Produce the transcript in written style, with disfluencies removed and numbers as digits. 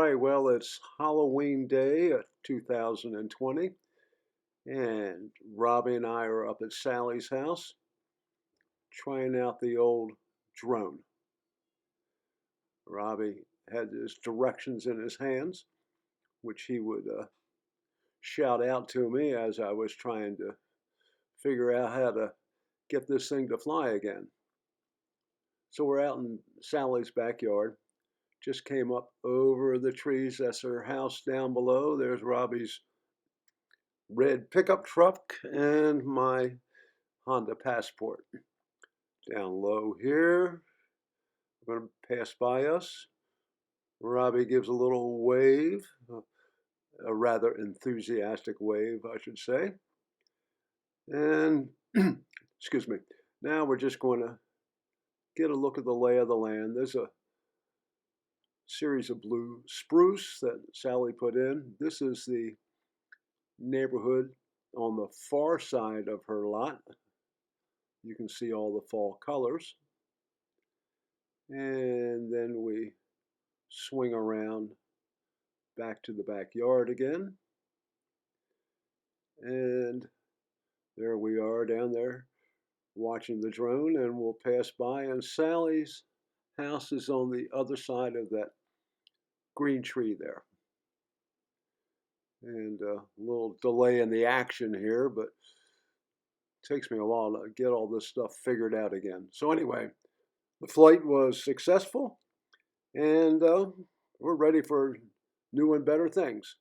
right, well, it's Halloween Day of 2020, and Robbie and I are up at Sally's house trying out the old drone. Robbie had his directions in his hands, which he would shout out to me as I was trying to figure out how to get this thing to fly again. So we're out in Sally's backyard. Just came up over the trees. That's her house down below. There's Robbie's red pickup truck and my Honda Passport. Down low here, we're going to pass by us. Robbie gives a little wave, a rather enthusiastic wave, I should say. And, excuse me, now we're just going to get a look at the lay of the land. There's a series of blue spruce that Sally put in. This is the neighborhood on the far side of her lot. You can see all the fall colors. And then we swing around back to the backyard again. And there we are down there watching the drone, and we'll pass by, and Sally's house is on the other side of that green tree there. And a little delay in the action here, but it takes me a while to get all this stuff figured out again. So anyway, the flight was successful, and we're ready for new and better things.